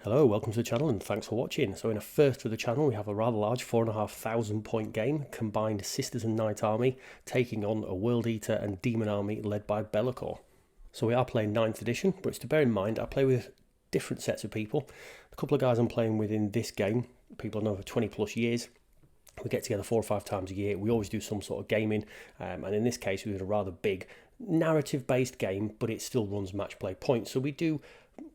Hello, welcome to the channel and thanks for watching. So in a first for the channel we have a rather large 4,500 point game, combined Sisters and Knight army taking on a World Eater and Demon army led by Belakor. So we are playing 9th edition, but it's to bear in mind I play with different sets of people. A couple of guys I'm playing with in this game, people I know for 20 plus years. We get together 4 or 5 times a year. We always do some sort of gaming, and in this case we did a rather big narrative based game, but it still runs match play points, so we do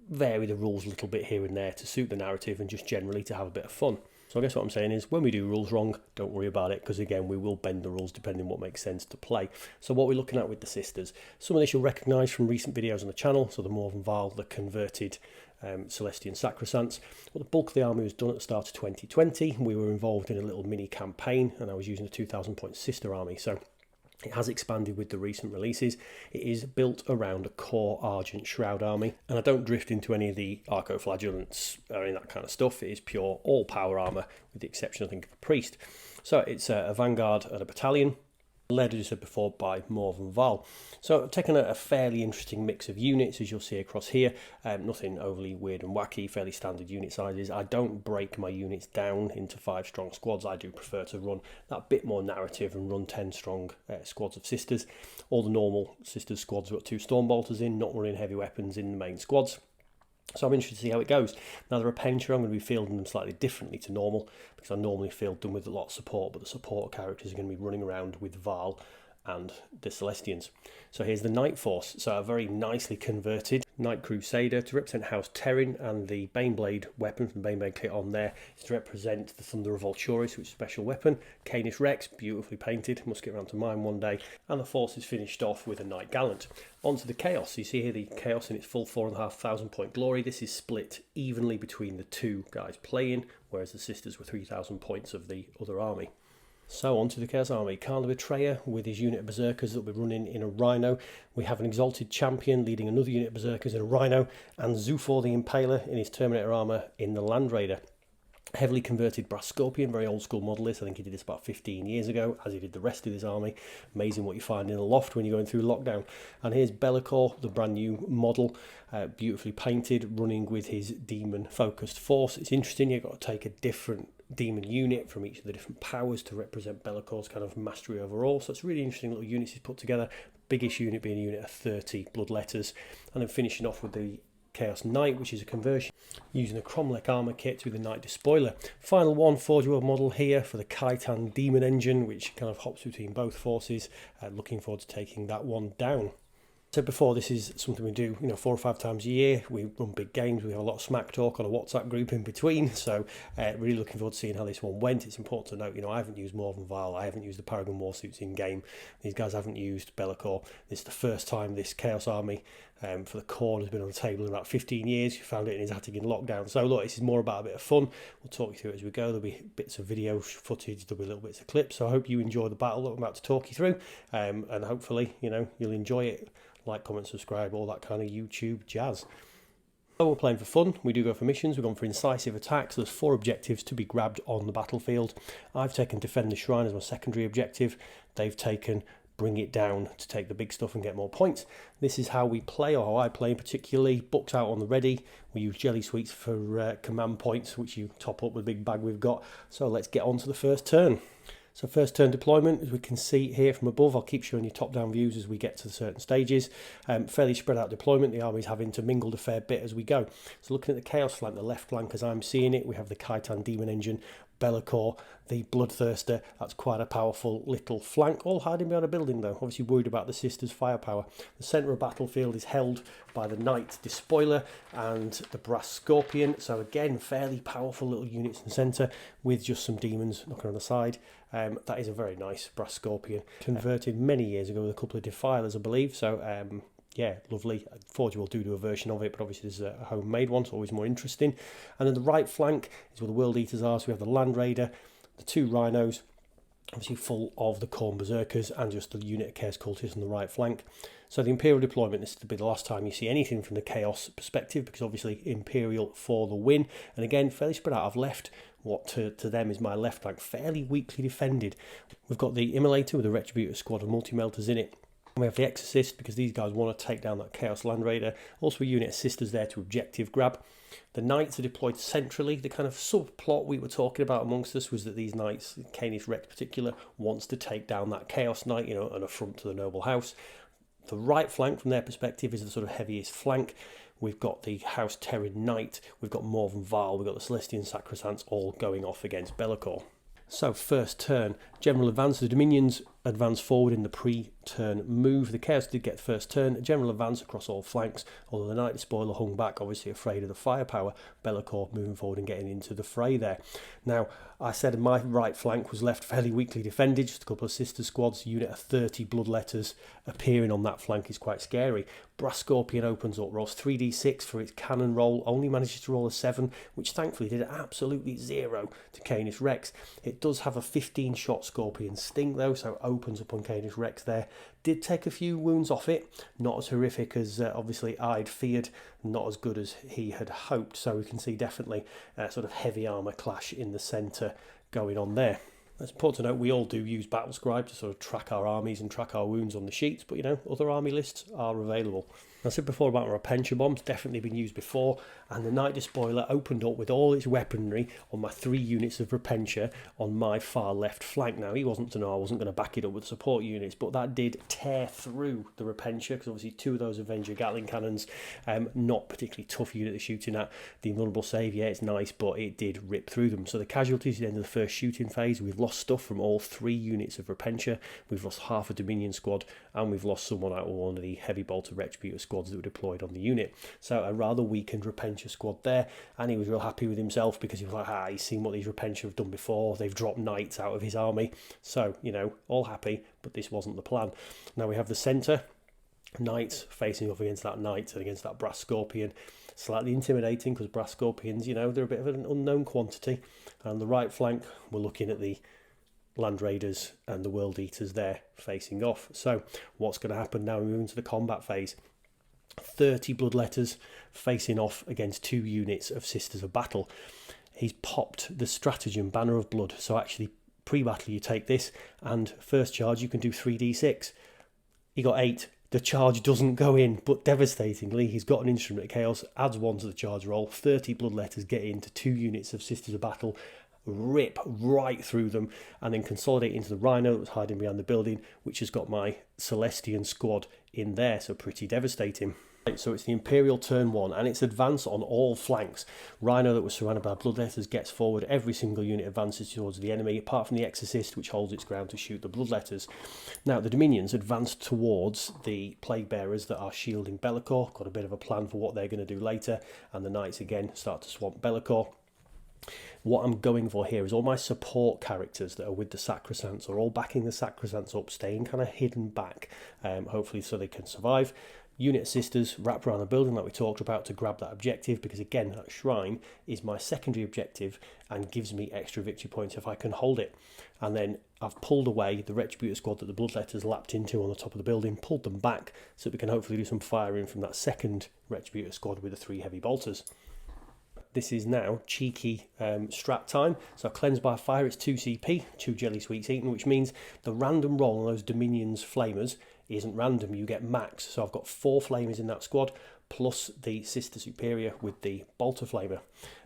vary the rules a little bit here and there to suit the narrative and just generally to have a bit of fun. So I guess what I'm saying is when we do rules wrong, don't worry about it, because again we will bend the rules depending on what makes sense to play. So what we're looking at with the Sisters, some of this you'll recognise from recent videos on the channel, so the Morven Vile, the converted Celestian Sacrosancts. Well, the bulk of the army was done at the start of 2020. We were involved in a little mini campaign and I was using a 2,000 point Sister army, so it has expanded with the recent releases. It is built around a core Argent Shroud army, and I don't drift into any of the Arcoflagellants or any of that kind of stuff. It is pure all power armour, with the exception I think of a priest. So it's a vanguard and a battalion, led, as I said before, by Morven Vile. So I've taken a fairly interesting mix of units, as you'll see across here. Nothing overly weird and wacky, fairly standard unit sizes. I don't break my units down into 5 strong squads. I do prefer to run that bit more narrative and run 10 strong squads of Sisters. All the normal Sisters squads have got 2 Stormbolters in, not running heavy weapons in the main squads. So I'm interested to see how it goes. Now they're a Painter, I'm going to be fielding them slightly differently to normal, because I normally field them with a lot of support, but the support characters are going to be running around with Vile and the Celestians. So here's the Knight Force, so a very nicely converted Knight Crusader to represent House Terran, and the Baneblade weapon from Baneblade kit on there is to represent the Thunder of Volturis, which is a special weapon. Canis Rex, beautifully painted, must get around to mine one day, and the force is finished off with a Knight Gallant. Onto the Chaos, you see here the Chaos in its full 4,500 point glory. This is split evenly between the 2 guys playing, whereas the Sisters were 3,000 points of the other army. So on to the Chaos Army. Karl the Betrayer with his unit of Berserkers that will be running in a Rhino. We have an Exalted Champion leading another unit of Berserkers in a Rhino, and Zufar the Impaler in his Terminator armour in the Land Raider. Heavily converted Brass Scorpion, very old school model this. I think he did this about 15 years ago, as he did the rest of his army. Amazing what you find in a loft when you're going through lockdown. And here's Belakor, the brand new model, beautifully painted, running with his demon focused force. It's interesting, you've got to take a different demon unit from each of the different powers to represent Belakor's kind of mastery overall. So it's really interesting little units he's put together. Biggest unit being a unit of 30 Bloodletters, and then finishing off with the Chaos Knight, which is a conversion using a Cromlech armor kit with the Knight Despoiler. Final one, Forge World model here for the Kaitan Demon engine, which kind of hops between both forces. Looking forward to taking that one down. I said before, this is something we do 4 or 5 times a year. We run big games, we have a lot of smack talk on a WhatsApp group in between, so really looking forward to seeing how this one went. It's important to note, I haven't used Morven Vile, I haven't used the Paragon Warsuits in game, these guys haven't used Belakor. This is the first time this Chaos Army for the core has been on the table in about 15 years. You found it in his attic in lockdown. So look, this is more about a bit of fun. We'll talk you through it as we go. There'll be bits of video footage, there'll be little bits of clips, so I hope you enjoy the battle that I'm about to talk you through, and hopefully you'll enjoy it. Like, comment, subscribe, all that kind of YouTube jazz. So we're playing for fun. We do go for missions. We're going for incisive attacks. There's 4 objectives to be grabbed on the battlefield. I've taken defend the shrine as my secondary objective. They've taken bring it down to take the big stuff and get more points. This is how we play, or how I play particularly. Books out on the ready. We use jelly sweets for command points, which you top up with the big bag we've got. So let's get on to the first turn. So first turn deployment, as we can see here from above, I'll keep showing you top-down views as we get to certain stages. Fairly spread out deployment, the army's having to mingle a fair bit as we go. So looking at the Chaos flank, the left flank as I'm seeing it, we have the Kaitan Demon engine, Belakor, the Bloodthirster. That's quite a powerful little flank, all hiding behind a building though, obviously worried about the Sisters' firepower. The centre of battlefield is held by the Knight Despoiler and the Brass Scorpion, so again fairly powerful little units in the centre with just some demons knocking on the side. That is a very nice Brass Scorpion, converted many years ago with a couple of Defilers I believe, so yeah, lovely. Forge will do a version of it, but obviously there's a homemade one, so always more interesting. And then the right flank is where the World Eaters are, so we have the Land Raider, the 2 Rhinos, obviously full of the Khorne Berserkers, and just the unit of Chaos Cultists on the right flank. So the Imperial deployment, this will be the last time you see anything from the Chaos perspective, because obviously Imperial for the win. And again, fairly spread out. I've left what to them is my left flank fairly weakly defended. We've got the Immolator with a Retributor squad of multi-melters in it. We have the Exorcist, because these guys want to take down that Chaos Land Raider. Also a unit of sisters there to objective grab. The knights are deployed centrally. The kind of subplot we were talking about amongst us was that these knights, Canis Rex in particular, wants to take down that Chaos Knight, you know, an affront to the noble house. The right flank from their perspective is the sort of heaviest flank. We've got the House Terran Knight, we've got Morven Val, we've got the Celestian Sacrosancts all going off against Belakor. So first turn, general advance. The Dominions advance forward in the pre-turn move. The Chaos did get first turn. General advance across all flanks, although the Knight Spoiler hung back, obviously afraid of the firepower. Belakor moving forward and getting into the fray there. Now, I said my right flank was left fairly weakly defended, just a couple of sister squads. Unit of 30 Bloodletters appearing on that flank is quite scary. Brass Scorpion opens up, rolls 3d6 for its cannon roll, only manages to roll a 7, which thankfully did absolutely 0 to Canis Rex. It does have a 15-shot Scorpion sting though, so it opens up on Canis Rex there. Did take a few wounds off it, not as horrific as obviously I'd feared, not as good as he had hoped, so we can see definitely sort of heavy armour clash in the centre going on there. It's important to note we all do use Battle Scribe to sort of track our armies and track our wounds on the sheets, but you know, other army lists are available. I said before about Repentia bombs, definitely been used before, and the Knight Despoiler opened up with all its weaponry on my 3 units of Repentia on my far left flank. Now, he wasn't to know I wasn't going to back it up with support units, but that did tear through the Repentia, because obviously 2 of those Avenger Gatling cannons, not particularly tough unit to shooting at. The Invulnerable Save, yeah, it's nice, but it did rip through them. So the casualties at the end of the first shooting phase, we've lost stuff from all 3 units of Repentia, we've lost half a Dominion squad, and we've lost someone out of one of the Heavy Bolter Retributor squads that were deployed on the unit. So a rather weakened Repentia squad there, and he was real happy with himself because he was like, he's seen what these Repentia have done before. They've dropped knights out of his army, so you know, all happy, but this wasn't the plan. Now we have the centre knights facing off against that knight and against that Brass Scorpion. Slightly intimidating because Brass Scorpions, you know, they're a bit of an unknown quantity. And the right flank, we're looking at the Land Raiders and the World Eaters there facing off. So what's going to happen now? We move into the combat phase. 30 Bloodletters facing off against 2 units of Sisters of Battle. He's popped the stratagem Banner of Blood. So actually, pre-battle you take this, and first charge you can do 3d6. He got 8. The charge doesn't go in, but devastatingly, he's got an Instrument of Chaos, adds 1 to the charge roll. 30 Bloodletters get into 2 units of Sisters of Battle, rip right through them, and then consolidate into the Rhino that was hiding behind the building, which has got my Celestian squad in there, so pretty devastating. Right, so it's the Imperial turn 1, and it's advance on all flanks. Rhino that was surrounded by Bloodletters gets forward. Every single unit advances towards the enemy, apart from the Exorcist, which holds its ground to shoot the Bloodletters. Now, the Dominions advance towards the Plague Bearers that are shielding Belakor. Got a bit of a plan for what they're going to do later, and the Knights again start to swamp Belakor. What I'm going for here is all my support characters that are with the Sacrosancts are all backing the Sacrosancts up, staying kind of hidden back, hopefully so they can survive. Unit Sisters wrap around the building like we talked about to grab that objective, because again, that shrine is my secondary objective and gives me extra victory points if I can hold it. And then I've pulled away the Retributor squad that the Bloodletters lapped into on the top of the building, pulled them back so that we can hopefully do some firing from that second Retributor squad with the 3 Heavy Bolters. This is now cheeky strat time. So Cleanse by Fire, it's 2 CP, 2 Jelly Sweets eaten, which means the random roll on those Dominions Flamers isn't random, you get max. So I've got 4 Flamers in that squad, plus the Sister Superior with the Bolter Flamer.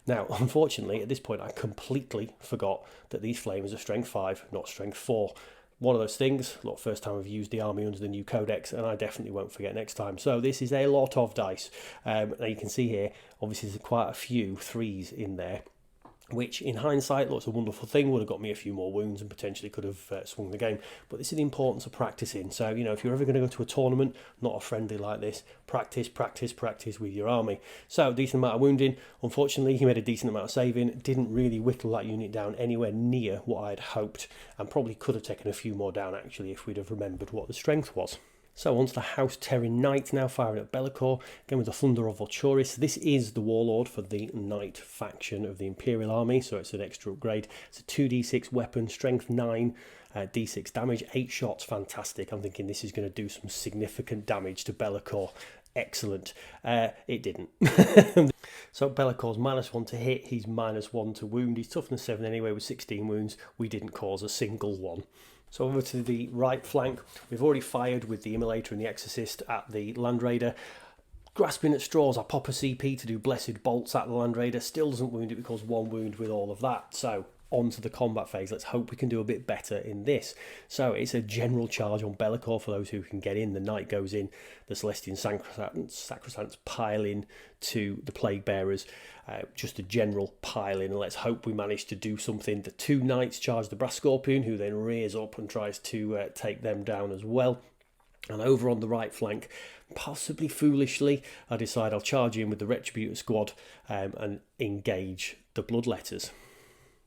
Now, unfortunately, at this point, I completely forgot that these Flamers are Strength 5, not Strength 4. One of those things, look, first time I've used the army under the new codex, and I definitely won't forget next time. So this is a lot of dice. Now you can see here, obviously there's quite a few 3s in there, which in hindsight looks a wonderful thing, would have got me a few more wounds and potentially could have swung the game. But this is the importance of practicing. So, you know, if you're ever going to go to a tournament, not a friendly like this, practice with your army. So, decent amount of wounding. Unfortunately, he made a decent amount of saving. Didn't really whittle that unit down anywhere near what I had hoped, and probably could have taken a few more down actually if we'd have remembered what the strength was. So onto the House Terran Knight, now firing at Belakor, again with the Thunder of Vulturis. This is the Warlord for the Knight faction of the Imperial Army, so it's an extra upgrade. It's a 2d6 weapon, strength 9, d6 damage, 8 shots, fantastic. I'm thinking this is going to do some significant damage to Belakor. Excellent. It didn't. So Bellacor's -1 to hit, he's -1 to wound. He's toughness 7 anyway with 16 wounds. We didn't cause a single one. So over to the right flank, we've already fired with the Immolator and the Exorcist at the Land Raider. Grasping at straws, I pop a CP to do Blessed Bolts at the Land Raider. Still doesn't wound it because one wound with all of that. So on to the combat phase. Let's hope we can do a bit better in this. So it's a general charge on belakor for those who can get in. The knight goes in, the Celestian Sacrosancts pile in to the Plague Bearers. Just a general pile in, and let's hope we manage to do something. The two knights charge the Brass Scorpion, who then rears up and tries to take them down as well. And over on the right flank, possibly foolishly, I decide I'll charge in with the Retributor squad and engage the Bloodletters.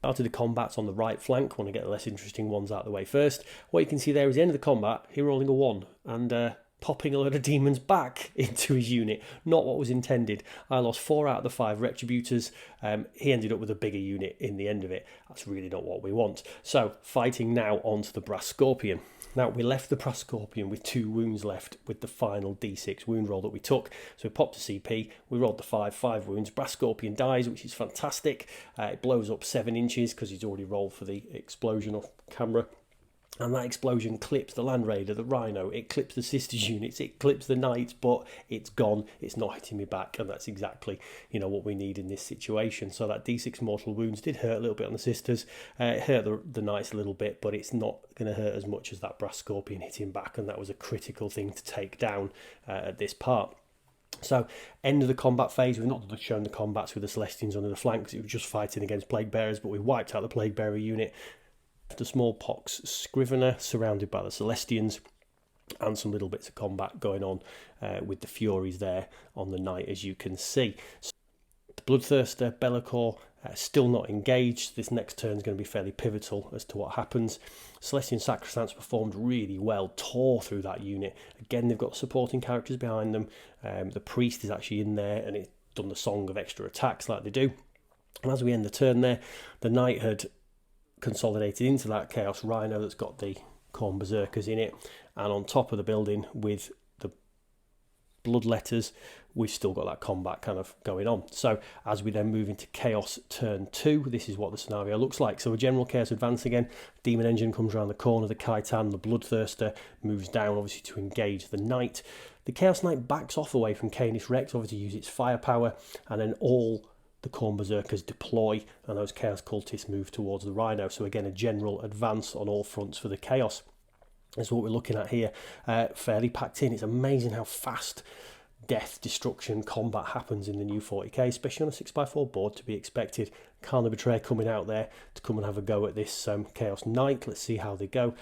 Started the combats on the right flank. Want to get the less interesting ones out of the way first. What you can see there is the end of the combat. He rolling a 1 and popping a load of demons back into his unit. Not what was intended. I lost 4 out of the 5 Retributors. He ended up with a bigger unit in the end of it. That's really not what we want. So fighting now onto the Brass Scorpion. Now, we left the Brass Scorpion with 2 wounds left with the final D6 wound roll that we took. So we popped a CP, we rolled the 5 wounds. Brass Scorpion dies, which is fantastic. It blows up 7 inches because he's already rolled for the explosion off camera. And that explosion clips the Land Raider, the Rhino, it clips the Sisters units, it clips the Knights, but it's gone, it's not hitting me back, and that's exactly, what we need in this situation. So that D6 mortal wounds did hurt a little bit on the Sisters, it hurt the Knights a little bit, but it's not going to hurt as much as that Brass Scorpion hitting back, and that was a critical thing to take down at this part. So, end of the combat phase. We've not shown the combats with the Celestians under the flanks, it was just fighting against Plague Bearers, but we wiped out the Plague Bearer unit. The Smallpox Scrivener surrounded by the Celestians, and some little bits of combat going on with the Furies there on the night, as you can see. So the Bloodthirster, belakor, still not engaged. This next turn is going to be fairly pivotal as to what happens. Celestian Sacrosancts performed really well, tore through that unit. Again, they've got supporting characters behind them. The Priest is actually in there, and it's done the song of extra attacks like they do. And as we end the turn there, the Knight had consolidated into that Chaos Rhino that's got the Khorne Berserkers in it, and on top of the building with the Bloodletters, we've still got that combat kind of going on. So as we then move into Chaos turn 2, this is what the scenario looks like. So a general Chaos advance again, Demon Engine comes around the corner, the Kaitan, the Bloodthirster moves down obviously to engage the Knight. The Chaos Knight backs off away from Canis Rex, obviously to use its firepower, and then all the Khorne Berserkers deploy, and those Chaos Cultists move towards the Rhino. So again, a general advance on all fronts for the Chaos. That's what we're looking at here. Fairly packed in. It's amazing how fast death, destruction, combat happens in the new 40k, especially on a 6x4 board, to be expected. Kaitan the Betrayer coming out there to come and have a go at this Chaos Knight. Let's see how they go.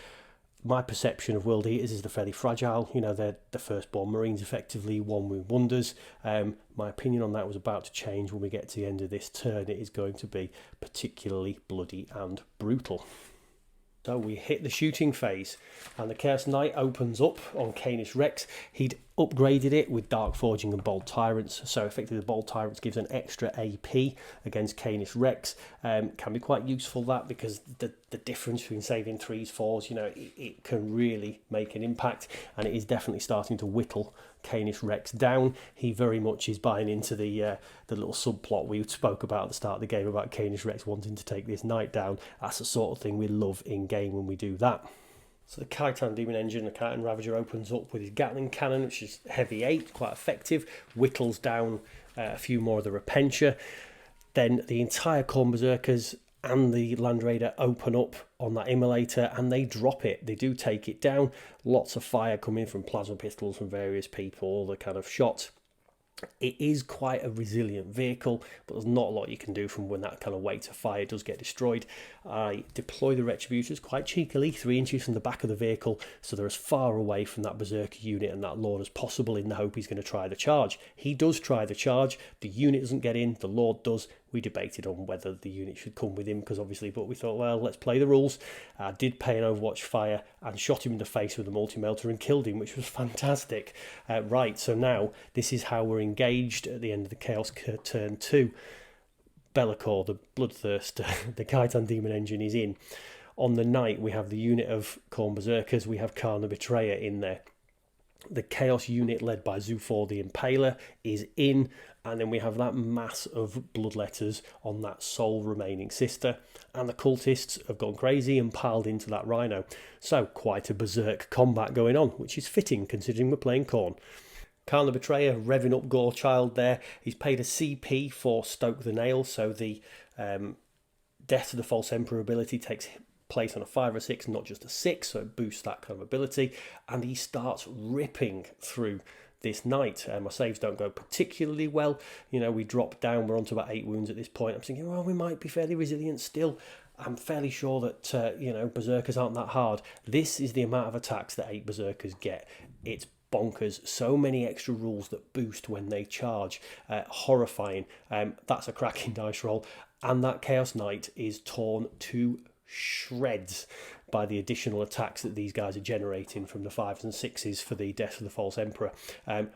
My perception of World Eaters is they're fairly fragile. They're the firstborn Marines, effectively, 1 wound wonders. My opinion on that was about to change when we get to the end of this turn. It is going to be particularly bloody and brutal. So we hit the shooting phase, and the Chaos Knight opens up on Canis Rex. He'd upgraded it with Dark Forging and Bold Tyrants, so effectively the Bold Tyrants gives an extra AP against Canis Rex. Can be quite useful, that, because the difference between saving 3s, 4s, it can really make an impact, and it is definitely starting to whittle Canis Rex down. He very much is buying into the little subplot we spoke about at the start of the game about Canis Rex wanting to take this knight down. That's the sort of thing we love in game when we do that. So the Kaitan Demon Engine, the Kaitan Ravager, opens up with his Gatling Cannon, which is heavy 8, quite effective, whittles down a few more of the Repentia. Then the entire Khorne Berserkers and the Land Raider open up on that Immolator, and they drop it. They do take it down. Lots of fire coming from plasma pistols from various people, all the kind of shots. It is quite a resilient vehicle, but there's not a lot you can do from when that kind of weight of fire does get destroyed. I deploy the Retributors quite cheekily, 3 inches from the back of the vehicle, so they're as far away from that Berserker unit and that Lord as possible, in the hope he's going to try the charge. He does try the charge, the unit doesn't get in, the Lord does. We debated on whether the unit should come with him, because obviously, but we thought, well, let's play the rules. I did pay an Overwatch fire and shot him in the face with a multi-melter and killed him, which was fantastic. Right, so now this is how we're engaged at the end of the Chaos turn 2. belakor, the Bloodthirster, the Kaitan Demon Engine is in. On the night, we have the unit of Khorne Berserkers, we have Kaitan the Betrayer in there. The Chaos unit led by Zufor the Impaler is in, and then we have that mass of bloodletters on that sole remaining sister, and the cultists have gone crazy and piled into that rhino. So quite a berserk combat going on, which is fitting considering we're playing Khorne. Kaitan the Betrayer revving up Gorechild there. He's paid a CP for Stoke the Nail, so the Death of the False Emperor ability takes place on a 5 or 6, not just a 6, so it boosts that kind of ability, and he starts ripping through this knight. My saves don't go particularly well. You know, we drop down, we're on to about 8 wounds at this point. I'm thinking, well, we might be fairly resilient still. I'm fairly sure that, berserkers aren't that hard. This is the amount of attacks that 8 berserkers get. It's bonkers. So many extra rules that boost when they charge. Horrifying. That's a cracking dice roll. And that Chaos Knight is torn to shreds by the additional attacks that these guys are generating from the 5s and 6s for the Death of the False Emperor.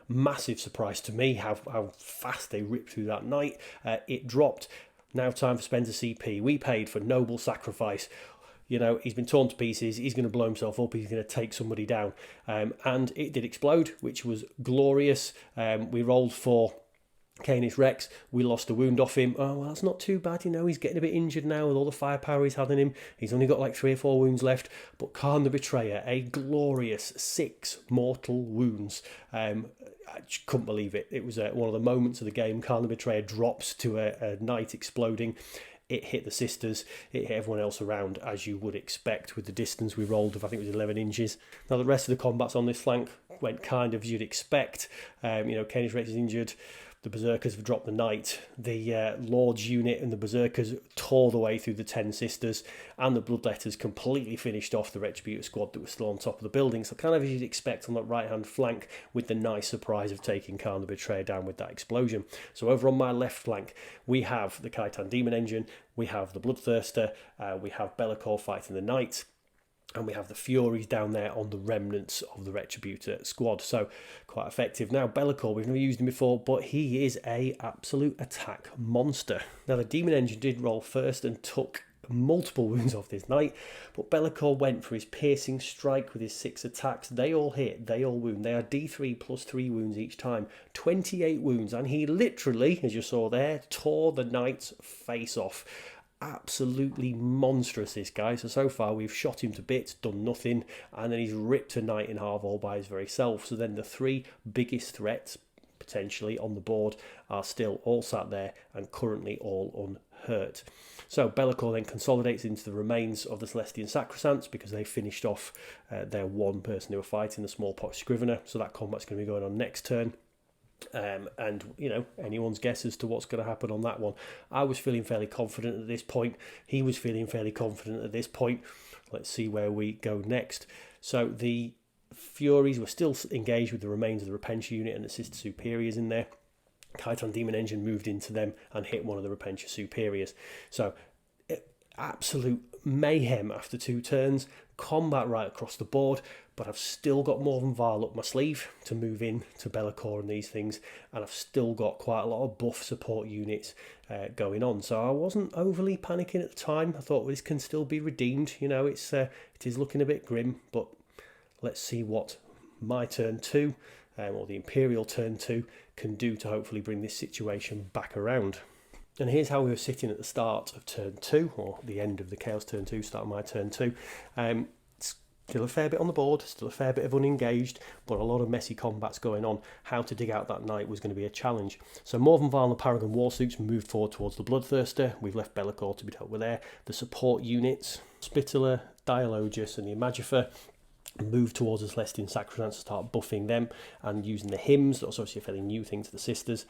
Massive surprise to me how fast they ripped through that knight. It dropped. Now time for Spencer CP. We paid for noble sacrifice. You know, he's been torn to pieces, he's going to blow himself up, he's going to take somebody down. And it did explode, which was glorious. We rolled for Canis Rex, we lost a wound off him. Oh, well, that's not too bad, you know, he's getting a bit injured now with all the firepower he's had in him. He's only got like 3 or 4 wounds left. But Kaitan the Betrayer, a glorious 6 mortal wounds. I just couldn't believe it. It was one of the moments of the game. Kaitan the Betrayer drops to a knight exploding. It hit the sisters, it hit everyone else around, as you would expect with the distance we rolled of, I think it was 11 inches. Now the rest of the combats on this flank went kind of as you'd expect. Canis Rex is injured. The Berserkers have dropped the knight. The Lord's unit and the Berserkers tore the way through the 10 sisters, and the Bloodletters completely finished off the Retributor squad that was still on top of the building. So kind of as you'd expect on that right-hand flank, with the nice surprise of taking Kaitan the Betrayer down with that explosion. So over on my left flank, we have the Kaitan Demon Engine, we have the Bloodthirster, we have belakor fighting the knight, and we have the Furies down there on the remnants of the Retributor squad. So quite effective. Now belakor, we've never used him before, but he is a absolute attack monster. Now the Demon Engine did roll first and took multiple wounds off this knight, but belakor went for his piercing strike with his 6 attacks. They all hit, they all wound. They are D3 plus 3 wounds each time. 28 wounds, and he literally, as you saw there, tore the knight's face off. Absolutely monstrous, this guy. So far we've shot him to bits, done nothing, and then he's ripped a knight in half all by his very self. So then the 3 biggest threats potentially on the board are still all sat there and currently all unhurt. So belakor then consolidates into the remains of the Celestian Sacrosancts because they finished off their one person who were fighting, the Smallpox Scrivener. So that combat's going to be going on next turn. And anyone's guess as to what's going to happen on that one. I was feeling fairly confident at this point. He was feeling fairly confident at this point. Let's see where we go next. So the Furies were still engaged with the remains of the Repentia unit and the Sister Superiors in there. Kaitan Demon Engine moved into them and hit one of the Repentia Superiors. So absolute mayhem after 2 turns. Combat right across the board, but I've still got more than Varl up my sleeve to move in to belakor and these things, and I've still got quite a lot of buff support units going on. So I wasn't overly panicking at the time. I thought this can still be redeemed. It is looking a bit grim, but let's see what my turn 2 or the Imperial turn 2 can do to hopefully bring this situation back around. And here's how we were sitting at the start of turn 2, or the end of the Chaos turn 2, start of my turn 2. Still a fair bit on the board, still a fair bit of unengaged, but a lot of messy combats going on. How to dig out that knight was going to be a challenge. So Morven Varl and the Paragon Warsuits moved forward towards the Bloodthirster. We've left belakor to be dealt with there. The support units, Spitula, Dialogus and the Imagifer, move towards the Celestian Sacrosancts to start buffing them and using the hymns. That's obviously a fairly new thing to the sisters.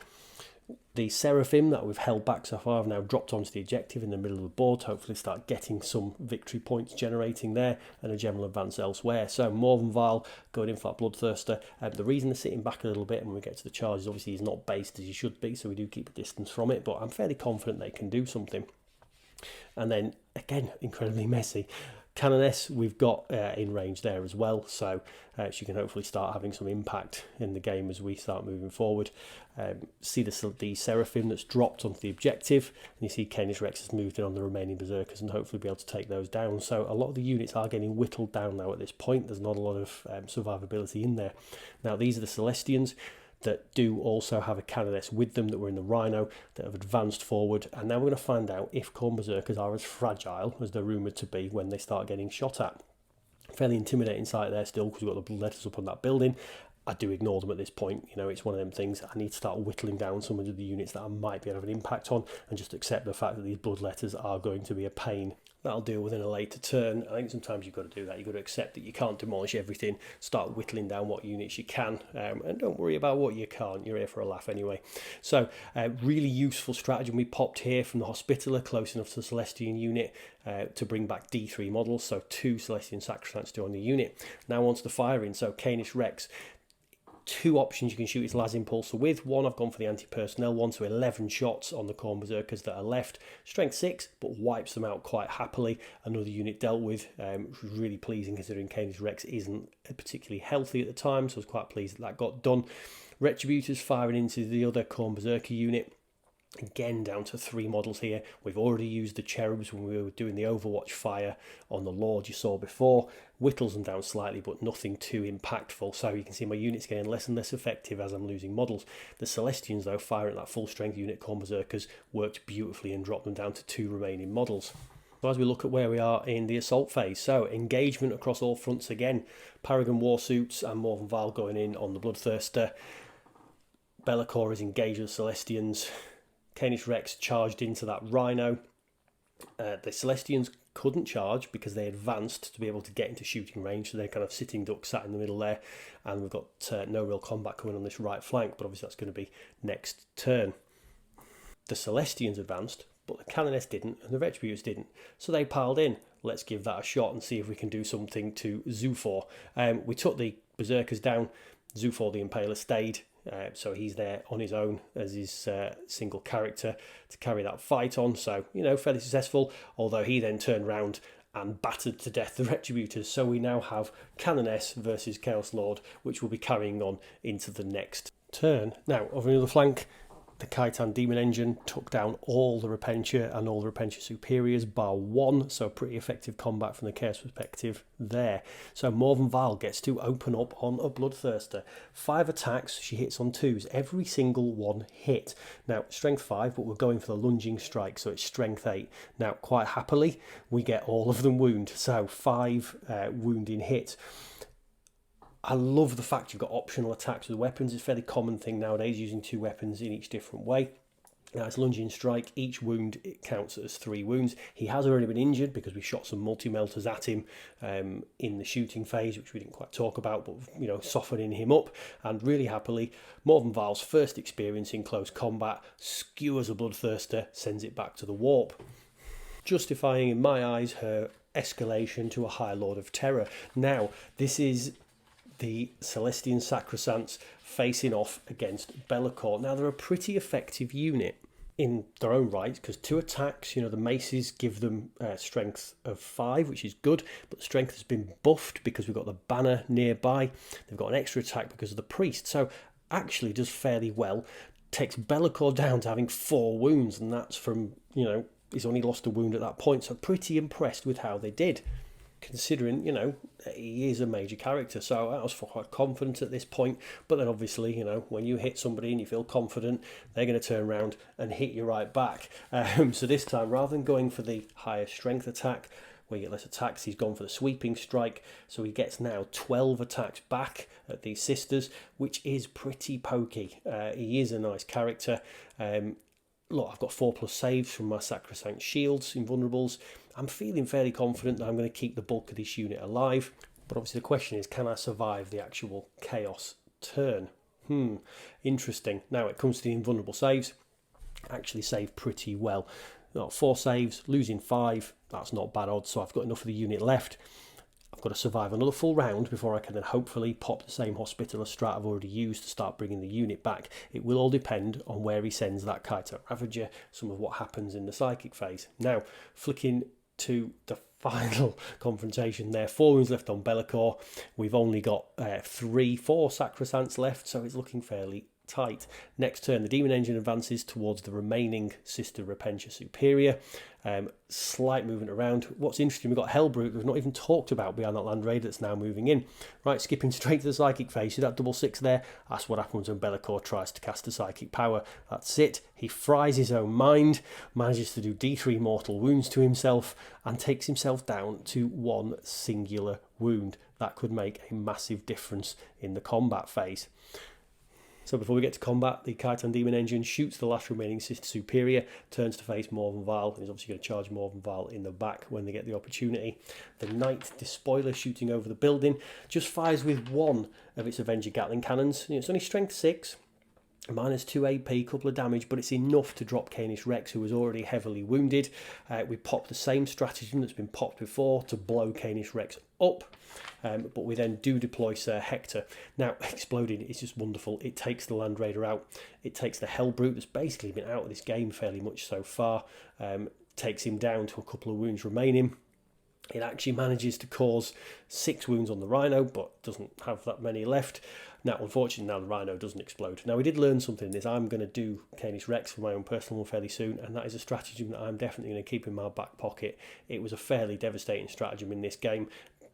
The Seraphim that we've held back so far have now dropped onto the objective in the middle of the board to hopefully start getting some victory points generating there and a general advance elsewhere. So Morven Varl going in for that Bloodthirster. The reason they're sitting back a little bit when we get to the charge is obviously he's not based as he should be, so we do keep a distance from it, but I'm fairly confident they can do something. And then, again, incredibly messy, Canoness we've got in range there as well, so she can hopefully start having some impact in the game as we start moving forward. See the Seraphim that's dropped onto the objective, and you see Canis Rex has moved in on the remaining Berserkers and hopefully be able to take those down. So a lot of the units are getting whittled down now at this point. There's not a lot of survivability in there. Now these are the Celestians that do also have a Canoness with them that were in the Rhino that have advanced forward, and now we're going to find out if Khorne Berserkers are as fragile as they're rumoured to be when they start getting shot at. Fairly intimidating sight there still, because we've got the letters up on that building. I do ignore them at this point. You know, it's one of them things. I need to start whittling down some of the units that I might be able to have an impact on, and just accept the fact that these blood letters are going to be a pain. That'll deal within a later turn. I think sometimes you've got to do that. You've got to accept that you can't demolish everything. Start whittling down what units you can, and don't worry about what you can't. You're here for a laugh anyway. So really useful stratagem we popped here from the Hospitaller, close enough to the Celestian unit to bring back D3 models. So 2 Celestian Sacrosants to on the unit. Now onto the firing. So Canis Rex. 2 options you can shoot his Las Impulsor with. One, I've gone for the anti-personnel one, so 11 shots on the Khorne Berserkers that are left. Strength 6, but wipes them out quite happily. Another unit dealt with, which was really pleasing considering Canis Rex isn't particularly healthy at the time, so I was quite pleased that got done. Retributors firing into the other Khorne Berserker unit. Again, down to 3 models here. We've already used the Cherubs when we were doing the Overwatch fire on the Lord you saw before. Whittles them down slightly, but nothing too impactful. So you can see my units getting less and less effective as I'm losing models. The Celestians, though, firing that full strength unit Khorne Berserkers worked beautifully and dropped them down to 2 remaining models. So as we look at where we are in the assault phase, so engagement across all fronts again. Paragon Warsuits and Morven Val going in on the Bloodthirster. Belakor is engaged with the Celestians. Canis Rex charged into that Rhino. The Celestians couldn't charge because they advanced to be able to get into shooting range, so they're kind of sitting duck sat in the middle there, and we've got no real combat coming on this right flank, but obviously that's going to be next turn. The Celestians advanced, but the Canoness didn't, and the Retributors didn't, so they piled in. Let's give that a shot and see if we can do something to Zhufor. We took the Berserkers down. Zhufor the Impaler stayed. So he's there on his own as his single character to carry that fight on. So, you know, fairly successful, although he then turned round and battered to death the Retributors. So we now have Canoness versus Chaos Lord, which will be carrying on into the next turn. Now, over the other flank, the Kaitan Demon Engine took down all the Repentia and all the Repentia Superiors bar 1, so pretty effective combat from the Chaos perspective there. So Morven Val gets to open up on a Bloodthirster. 5 attacks, she hits on 2s, every single one hit. Now, strength 5, but we're going for the lunging strike, so it's strength 8. Now, quite happily, we get all of them wound, so 5 wounding hits. I love the fact you've got optional attacks with weapons. It's a fairly common thing nowadays, using 2 weapons in each different way. Now it's lunging strike. Each wound, it counts as 3 wounds. He has already been injured because we shot some multi-melters at him in the shooting phase, which we didn't quite talk about, but, you know, softening him up. And really happily, Morven Val's first experience in close combat skewers a Bloodthirster, sends it back to the warp, justifying, in my eyes, her escalation to a High Lord of Terror. Now, this is the Celestian Sacrosants facing off against Belakor. Now, they're a pretty effective unit in their own right, because 2 attacks, you know, the maces give them strength of 5, which is good, but the strength has been buffed because we've got the banner nearby. They've got an extra attack because of the priest, so actually does fairly well. Takes Belakor down to having 4 wounds, and that's from, you know, he's only lost a wound at that point, so pretty impressed with how they did, considering, you know, he is a major character. So I was quite confident at this point, but then obviously, you know, when you hit somebody and you feel confident, they're going to turn around and hit you right back. So this time, rather than going for the higher strength attack where you get less attacks, he's gone for the sweeping strike, so he gets now 12 attacks back at these sisters, which is pretty pokey. He is a nice character. Look, I've got 4+ saves from my Sacrosanct Shields, Invulnerables. I'm feeling fairly confident that I'm going to keep the bulk of this unit alive. But obviously the question is, can I survive the actual Chaos turn? Interesting. Now it comes to the invulnerable saves. Actually saved pretty well. Got 4 saves, losing 5. That's not bad odds, so I've got enough of the unit left. I've got to survive another full round before I can then hopefully pop the same Hospitaller strat I've already used to start bringing the unit back. It will all depend on where he sends that Kaitan Ravager, some of what happens in the psychic phase. Now, flicking to the final confrontation there. 4 wounds left on Belakor. We've only got 4 Sacrosants left, so it's looking fairly tight. Next turn, the Demon Engine advances towards the remaining Sister Repentia Superior. Slight movement around. What's interesting, we've got Hellbrute, we've not even talked about behind that Land Raider that's now moving in. Right, skipping straight to the Psychic phase. See that double 6 there? That's what happens when Belakor tries to cast a Psychic power. That's it. He fries his own mind, manages to do D3 mortal wounds to himself, and takes himself down to 1 singular wound. That could make a massive difference in the combat phase. So before we get to combat, the Kaitan Demon Engine shoots the last remaining Sister Superior, turns to face Morven Val, and is obviously going to charge Morven Val in the back when they get the opportunity. The Knight Despoiler, shooting over the building, just fires with 1 of its Avenger Gatling cannons. It's only strength 6, minus 2 AP, couple of damage, but it's enough to drop Canis Rex, who was already heavily wounded. We pop the same stratagem that's been popped before to blow Canis Rex up. But we then do deploy Sir Hector. Now, exploding is just wonderful. It takes the Land Raider out. It takes the Hellbrute, that's basically been out of this game fairly much so far. Takes him down to a couple of wounds remaining. It actually manages to cause 6 wounds on the Rhino, but doesn't have that many left. Now, unfortunately, now the Rhino doesn't explode. Now, we did learn something in this. I'm going to do Canis Rex for my own personal one fairly soon, and that is a stratagem that I'm definitely going to keep in my back pocket. It was a fairly devastating stratagem in this game.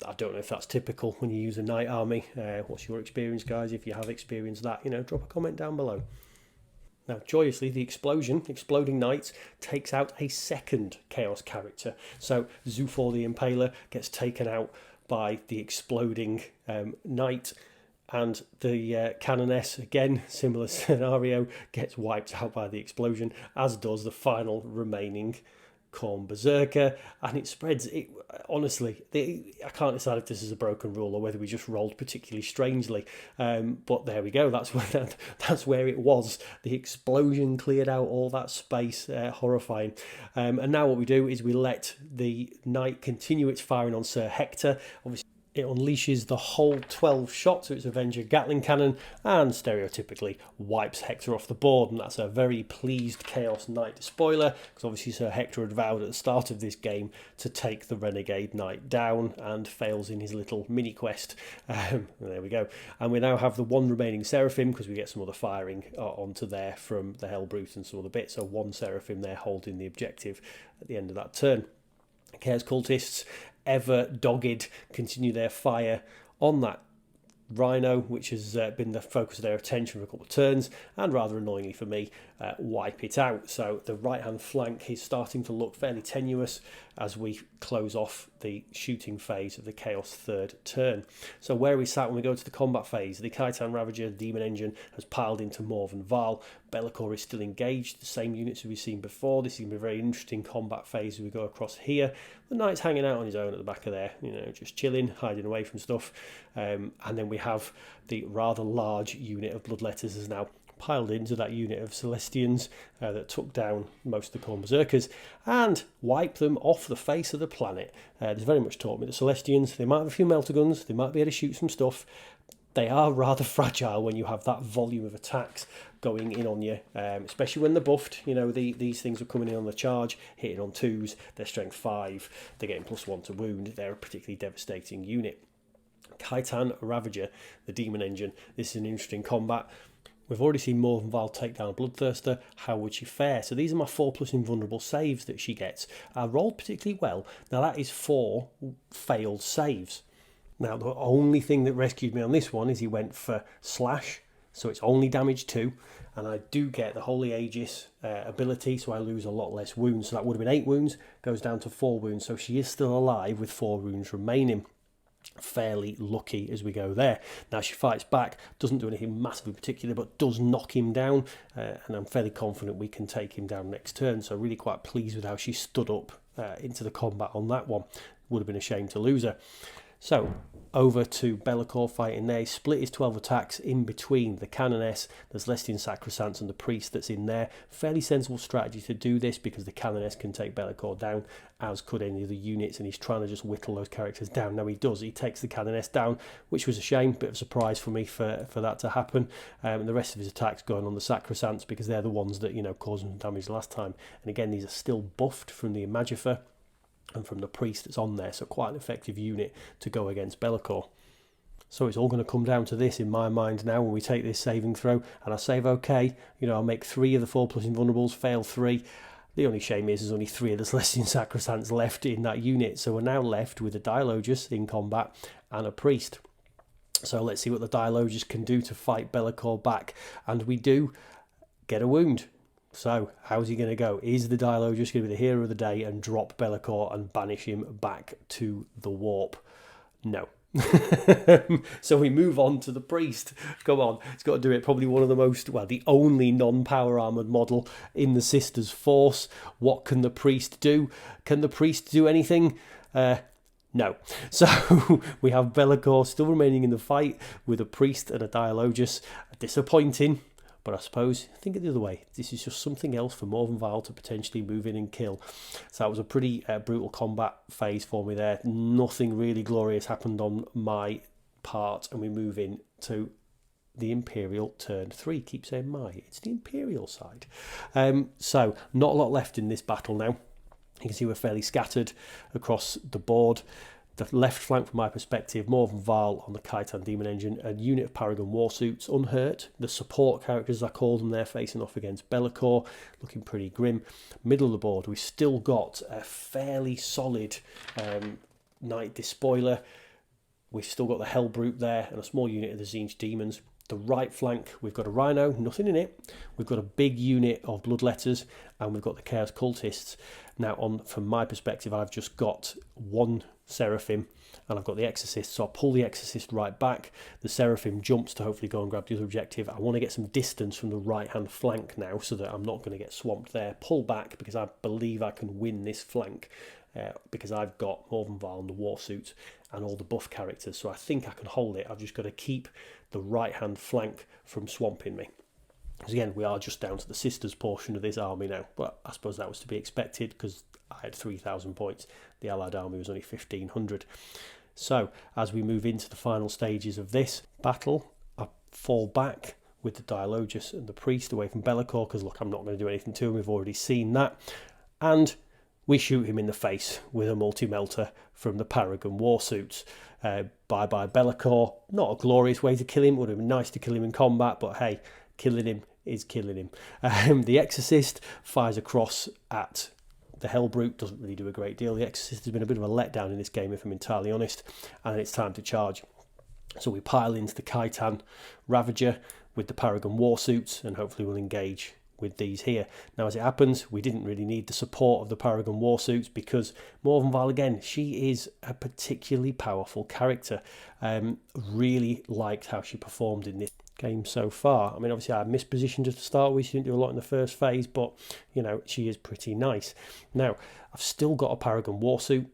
I don't know if that's typical when you use a Knight army. What's your experience, guys? If you have experienced that, drop a comment down below. Now, joyously, the exploding Knight, takes out a second Chaos character. So, Zufar the Impaler gets taken out by the exploding Knight, and the Canoness, again, similar scenario, gets wiped out by the explosion, as does the final remaining Khorne Berserker, and it spreads. Honestly, I can't decide if this is a broken rule or whether we just rolled particularly strangely, but there we go. That's where it was. The explosion cleared out all that space. Horrifying. And now what we do is we let the Knight continue its firing on Sir Hector. Obviously, it unleashes the whole 12 shots of its Avenger Gatling cannon and stereotypically wipes Hector off the board, and that's a very pleased Chaos Knight Despoiler, because obviously Sir Hector had vowed at the start of this game to take the Renegade Knight down and fails in his little mini quest. There we go. And we now have the 1 remaining Seraphim, because we get some other firing onto there from the Hellbrute and some other bits, so 1 Seraphim there holding the objective at the end of that turn. Chaos Cultists, ever dogged, continue their fire on that Rhino, which has been the focus of their attention for a couple of turns, and rather annoyingly for me, wipe it out. So the right hand flank is starting to look fairly tenuous as we close off the shooting phase of the Chaos 3rd turn. So where we sat when we go to the combat phase, the Kaitan Ravager, the Demon Engine, has piled into Morven Val. Belakor is still engaged, the same units we've seen before. This is going to be a very interesting combat phase as we go across here. The Knight's hanging out on his own at the back of there, just chilling, hiding away from stuff. And then we have the rather large unit of Bloodletters has now piled into that unit of Celestians that took down most of the Khorne Berserkers and wiped them off the face of the planet. It's very much taught me that Celestians, they might have a few melter guns, they might be able to shoot some stuff. They are rather fragile when you have that volume of attacks going in on you, especially when they're buffed. These things are coming in on the charge, hitting on 2s, they're strength 5, they're getting +1 to wound. They're a particularly devastating unit. Kaitan Ravager, the Demon Engine, this is an interesting combat. We've already seen Morven Val take down a Bloodthirster. How would she fare? So these are my 4+ invulnerable saves that she gets. I rolled particularly well. Now that is 4 failed saves. Now the only thing that rescued me on this one is he went for Slash, so it's only damage 2, and I do get the Holy Aegis ability, so I lose a lot less wounds. So that would have been 8 wounds, goes down to 4 wounds, so she is still alive with 4 wounds remaining. Fairly lucky as we go there. Now she fights back, doesn't do anything massively particular, but does knock him down, and I'm fairly confident we can take him down next turn. So really quite pleased with how she stood up into the combat on that one. Would have been a shame to lose her. So over to Belakor fighting there. He split his 12 attacks in between the Canoness, the Celestian Sacrosants and the Priest that's in there. Fairly sensible strategy to do this because the Canoness can take Belakor down, as could any of the units, and he's trying to just whittle those characters down. Now he does. He takes the Canoness down, which was a shame, bit of a surprise for me for that to happen. And the rest of his attacks going on the Sacrosants because they're the ones that, caused him damage last time. And again, these are still buffed from the Imagifer. and from the priest that's on there, so quite an effective unit to go against belakor. So it's all going to come down to this in my mind now when we take this saving throw, and I save okay, I'll make 3 of the 4+ invulnerables, fail 3. The only shame is there's only 3 of the Celestian Sacrosants left in that unit, so we're now left with a Dialogus in combat and a priest. So let's see what the Dialogus can do to fight belakor back, and we do get a wound. So how's he going to go? Is the Dialogus going to be the hero of the day and drop belakor and banish him back to the warp? No. So we move on to the priest. Come on, it's got to do it. Probably one of the only non-power armoured model in the Sisters force. What can the priest do? Can the priest do anything? No. So we have belakor still remaining in the fight with a priest and a Dialogus. Disappointing. But I suppose, think it the other way. This is just something else for Morvenvile to potentially move in and kill. So that was a pretty brutal combat phase for me there. Nothing really glorious happened on my part. And we move in to the Imperial turn 3. Keep saying it's the Imperial side. So not a lot left in this battle now. You can see we're fairly scattered across the board. The left flank, from my perspective, Morvenvile on the Kaitan Demon Engine, a unit of Paragon Warsuits unhurt. The support characters, as I call them, they're facing off against belakor, looking pretty grim. Middle of the board, we've still got a fairly solid Knight Despoiler. We've still got the Hellbrute there and a small unit of the Tzeentch Demons. The right flank, we've got a Rhino, nothing in it. We've got a big unit of Bloodletters, and we've got the Chaos Cultists. Now, from my perspective, I've just got one Seraphim, and I've got the Exorcist, so I'll pull the Exorcist right back. The Seraphim jumps to hopefully go and grab the other objective. I want to get some distance from the right-hand flank now, so that I'm not going to get swamped there. Pull back, because I believe I can win this flank, because I've got Morvenvile and the Warsuit and all the buff characters, so I think I can hold it. I've just got to keep the right-hand flank from swamping me. Because again, we are just down to the Sisters portion of this army now, but I suppose that was to be expected because I had 3,000 points. The Allied army was only 1,500. So as we move into the final stages of this battle, I fall back with the Dialogus and the priest away from belakor because, look, I'm not going to do anything to him. We've already seen that. And we shoot him in the face with a multi-melter from the Paragon Warsuits. Bye-bye belakor. Not a glorious way to kill him. Would have been nice to kill him in combat, but hey, killing him is killing him. The Exorcist fires across at the Hellbrute, doesn't really do a great deal. The Exorcist has been a bit of a letdown in this game, if I'm entirely honest, and it's time to charge. So we pile into the Kaitan Ravager with the Paragon Warsuits, and hopefully we'll engage with these here. Now, as it happens, we didn't really need the support of the Paragon Warsuits because Morvenvile, again, she is a particularly powerful character. Really liked how she performed in this game so far. I mean, obviously I mispositioned her to start with. She didn't do a lot in the first phase, but, she is pretty nice. Now, I've still got a Paragon Warsuit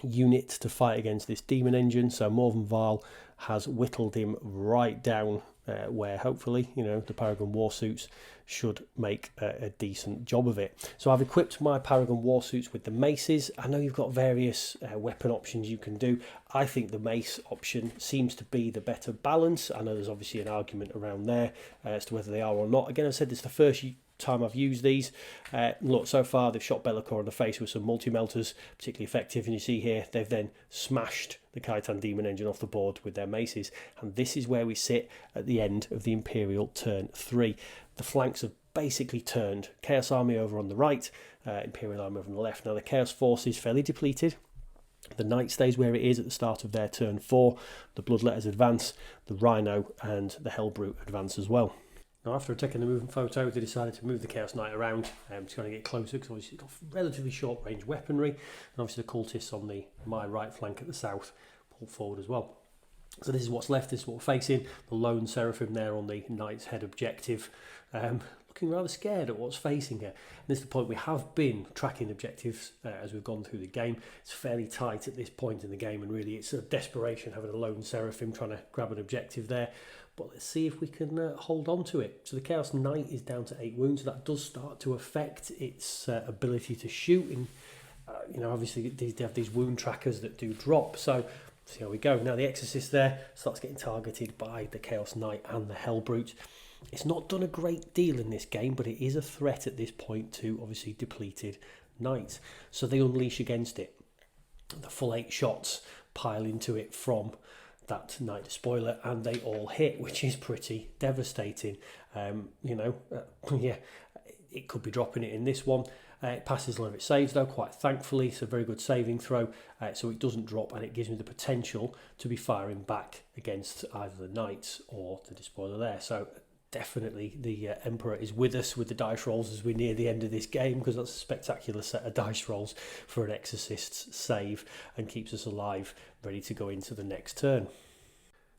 unit to fight against this Demon Engine, so Morvenvile has whittled him right down where hopefully, the Paragon Warsuits should make a decent job of it. So I've equipped my Paragon Warsuits with the maces. I know you've got various weapon options you can do. I think the mace option seems to be the better balance. I know there's obviously an argument around there as to whether they are or not. Again, I said this is the first time I've used these. Look, so far they've shot belakor in the face with some multi-melters, particularly effective, and you see here they've then smashed the Kaitan Demon Engine off the board with their maces, and this is where we sit at the end of the Imperial turn 3. The flanks have basically turned. Chaos Army over on the right, Imperial Army over on the left. Now the Chaos Force is fairly depleted. The Knight stays where it is at the start of their turn 4. The Bloodletters advance, the Rhino and the Hellbrute advance as well. Now, after taking the movement photo, they decided to move the Chaos Knight around to kind of get closer because obviously it's got relatively short range weaponry, and obviously the cultists on my right flank at the south pull forward as well. So this is what's left, this is what we're facing. The lone Seraphim there on the Knight's Head objective, looking rather scared at what's facing here. And this is the point we have been tracking objectives as we've gone through the game. It's fairly tight at this point in the game, and really it's a desperation having a lone Seraphim trying to grab an objective there. But let's see if we can hold on to it. So the Chaos Knight is down to 8 wounds, so that does start to affect its ability to shoot. And obviously they have these wound trackers that do drop, so see how we go. Now the Exorcist there starts getting targeted by the Chaos Knight and the Hellbrute. It's not done a great deal in this game, but it is a threat at this point to obviously depleted knight. So they unleash against it. The full 8 shots pile into it from that knight despoiler, and they all hit, which is pretty devastating. Yeah, it could be dropping it in this one. It passes a lot of its saves though, quite thankfully. It's a very good saving throw, so it doesn't drop, and it gives me the potential to be firing back against either the knights or the despoiler there. So definitely the Emperor is with us with the dice rolls as we near the end of this game, because that's a spectacular set of dice rolls for an Exorcist's save and keeps us alive, ready to go into the next turn.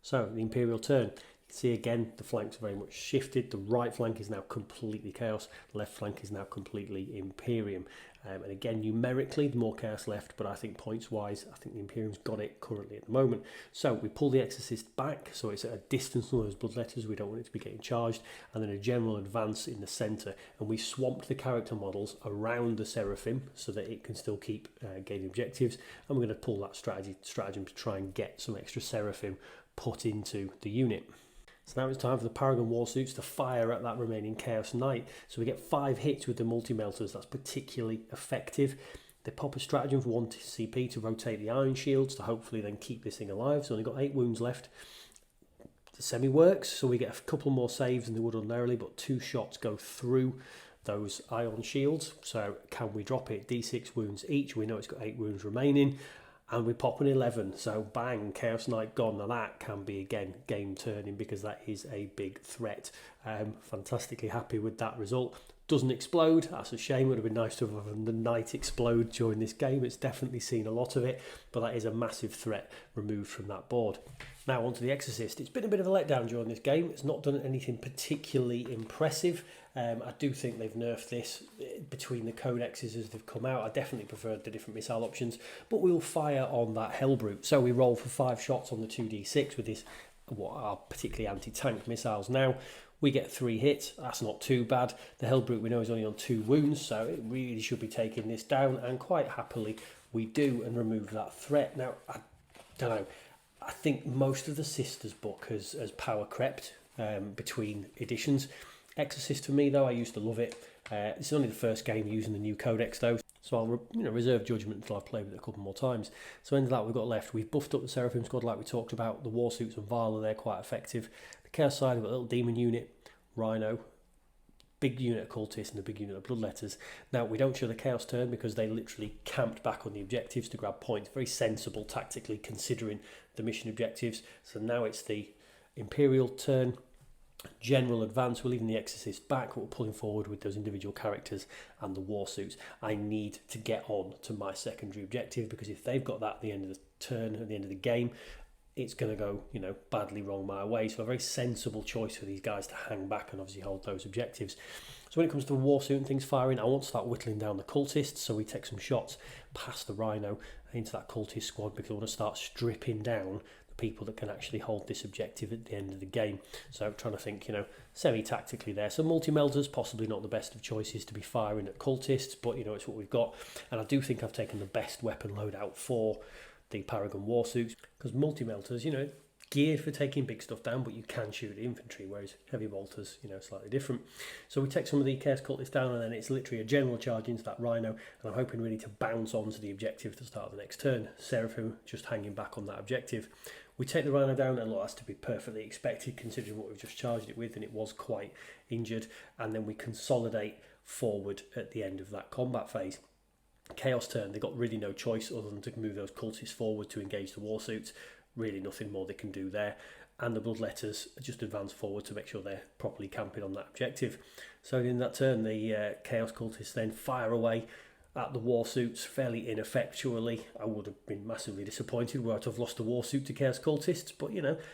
So the Imperial turn. You can see again the flanks are very much shifted. The right flank is now completely Chaos, the left flank is now completely Imperium. And again, numerically, the more Chaos left, but I think points-wise, I think the Imperium's got it currently at the moment. So we pull the Exorcist back, so it's at a distance from those bloodletters, we don't want it to be getting charged, and then a general advance in the centre, and we swamped the character models around the Seraphim so that it can still keep gaining objectives, and we're going to pull that stratagem to try and get some extra Seraphim put into the unit. So now it's time for the Paragon Warsuits to fire at that remaining Chaos Knight. So we get 5 hits with the multi-melters. That's particularly effective. They pop a stratagem for 1 CP to rotate the Iron Shields to hopefully then keep this thing alive. So only got 8 wounds left. The semi works, so we get a couple more saves than they would ordinarily, but 2 shots go through those Iron Shields. So can we drop it? D6 wounds each. We know it's got 8 wounds remaining. And we pop an 11, so bang, Chaos Knight gone. Now that can be, again, game turning, because that is a big threat. Fantastically happy with that result. Doesn't explode, that's a shame. It would have been nice to have the Knight explode during this game. It's definitely seen a lot of it, but that is a massive threat removed from that board. Now onto the Exorcist. It's been a bit of a letdown during this game. It's not done anything particularly impressive. I do think they've nerfed this between the codexes as they've come out. I definitely preferred the different missile options, but we'll fire on that Hellbrute. So we roll for 5 shots on the 2d6 with this, what are particularly anti-tank missiles now. We get 3 hits, that's not too bad. The Hellbrute we know is only on 2 wounds, so it really should be taking this down, and quite happily we do, and remove that threat. Now, I don't know, I think most of the Sisters book has power crept between editions. Exorcist for me though, I used to love it. It's only the first game using the new codex though, so I'll reserve judgment until I've played with it a couple more times. So end of that we've got left. We've buffed up the Seraphim squad like we talked about. The Warsuits and Vala, they're quite effective. The Chaos side, we've got a little demon unit, Rhino, big unit of cultists and a big unit of bloodletters. Now we don't show the Chaos turn because they literally camped back on the objectives to grab points. Very sensible tactically considering the mission objectives. So now it's the Imperial turn. General advance, we're leaving the Exorcist back, but we're pulling forward with those individual characters and the Warsuits. I need to get on to my secondary objective, because if they've got that at the end of the turn, at the end of the game, it's going to go, badly wrong my way. So a very sensible choice for these guys to hang back and obviously hold those objectives. So when it comes to the Warsuit and things firing, I want to start whittling down the cultists, so we take some shots past the Rhino into that cultist squad, because I want to start stripping down people that can actually hold this objective at the end of the game. So I'm trying to think, semi-tactically there. So multi-melters, possibly not the best of choices to be firing at cultists, but it's what we've got. And I do think I've taken the best weapon loadout for the Paragon Warsuits, because multi-melters, geared for taking big stuff down, but you can shoot infantry, whereas heavy bolters, slightly different. So we take some of the Chaos cultists down, and then it's literally a general charge into that Rhino, and I'm hoping really to bounce onto the objective at the start of the next turn. Seraphim just hanging back on that objective. We take the Rhino down, and look, that's to be perfectly expected considering what we've just charged it with, and it was quite injured. And then we consolidate forward at the end of that combat phase. Chaos turn, they got really no choice other than to move those cultists forward to engage the Warsuits. Really nothing more they can do there. And the Bloodletters just advance forward to make sure they're properly camping on that objective. So in that turn, the Chaos cultists then fire away at the Warsuits fairly ineffectually. I would have been massively disappointed were I to have lost the Warsuit to Chaos cultists, but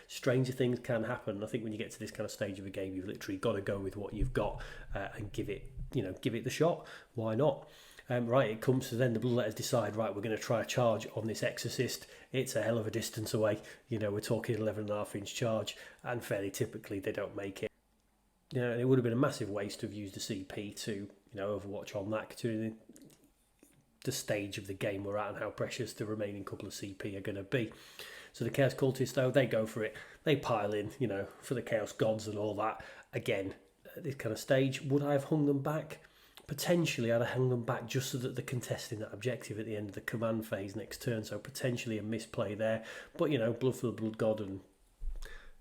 stranger things can happen. I think when you get to this kind of stage of a game, you've literally got to go with what you've got and give it the shot. Why not? Right, it comes to then the Bloodletters decide, right, we're going to try a charge on this Exorcist. It's a hell of a distance away. We're talking 11.5-inch charge, and fairly typically they don't make it. It would have been a massive waste to have used a CP to, Overwatch on that, considering the stage of the game we're at and how precious the remaining couple of CP are going to be. So the Chaos cultists, though, they go for it. They pile in, for the Chaos gods and all that. Again, at this kind of stage, would I have hung them back? Potentially I'd have hung them back just so that they're contesting that objective at the end of the command phase next turn, so potentially a misplay there. But, you know, blood for the blood god and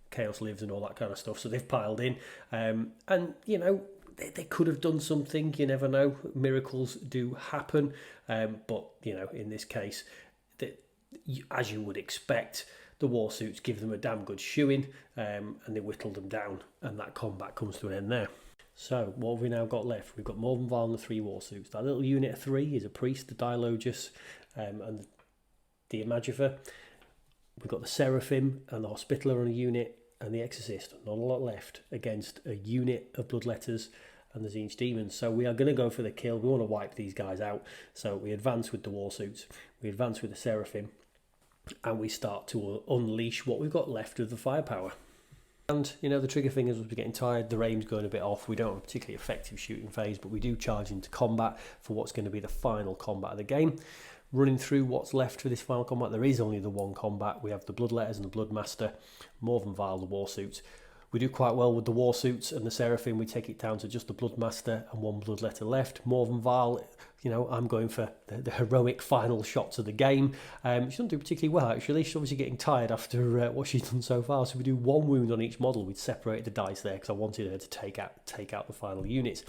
chaos lives and all that kind of stuff, so they've piled in. And, you know, they could have done something, you never know. Miracles do happen. But, you know, in this case, as you would expect, the Warsuits give them a damn good shoeing, and they whittle them down, and that combat comes to an end there. So, what have we now got left? We've got Morvenval and the 3 Warsuits. That little unit of 3 is a priest, the Dilogus, and the Imagifer. We've got the Seraphim and the Hospitaller on a unit, and the Exorcist. Not a lot left against a unit of Bloodletters and the Tzeentch Demons. So we are going to go for the kill. We want to wipe these guys out. So we advance with the Warsuits, we advance with the Seraphim, and we start to unleash what we've got left of the firepower. And, you know, the trigger fingers will be getting tired, the aim's going a bit off. We don't have a particularly effective shooting phase, but we do charge into combat for what's going to be the final combat of the game. Running through what's left for this final combat, there is only the one combat. We have the Bloodletters and the Bloodmaster, Morvenval, the Warsuits. We do quite well with the Warsuits and the Seraphim. We take it down to just the Bloodmaster and 1 Bloodletter left. Morvenval, you know, I'm going for the heroic final shots of the game. She doesn't do particularly well, actually. She's obviously getting tired after what she's done so far. So we do 1 wound on each model. We'd separate the dice there because I wanted her to take out the final units.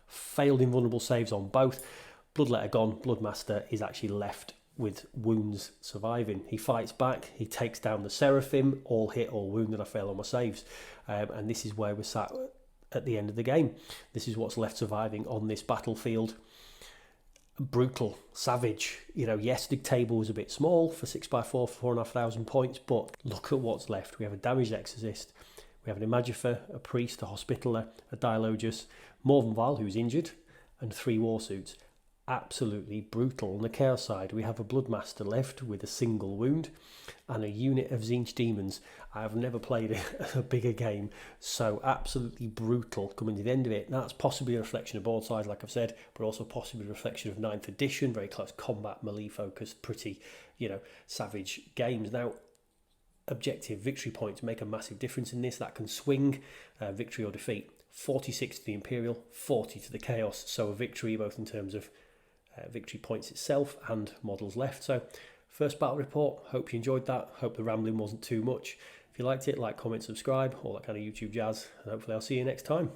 Failed invulnerable saves on both. Bloodletter gone. Bloodmaster is actually left with wounds surviving. He fights back, he takes down the Seraphim, all hit, all wounded. I fail on my saves. And this is where we're sat at the end of the game. This is what's left surviving on this battlefield. Brutal, savage. You know, yes, the table was a bit small for 6x4 for 4,500 points, but look at what's left. We have a damaged Exorcist, we have an Imagifer, a Priest, a Hospitaller, a Dilogus, Morvenval, who's injured, and 3 Warsuits. Absolutely brutal. On the Chaos side, we have a Bloodmaster left with a single wound and a unit of Tzeentch Demons. I have never played a bigger game, so absolutely brutal coming to the end of it. That's possibly a reflection of board size, like I've said, but also possibly a reflection of 9th edition, very close combat, melee focused, pretty, you know, savage games. Now, objective victory points make a massive difference in this. That can swing victory or defeat. 46 to the Imperial, 40 to the Chaos, so a victory both in terms of victory points itself and models left. So first battle report, hope you enjoyed that. Hope the rambling wasn't too much. If you liked it, like, comment, subscribe, all that kind of YouTube jazz, and hopefully I'll see you next time.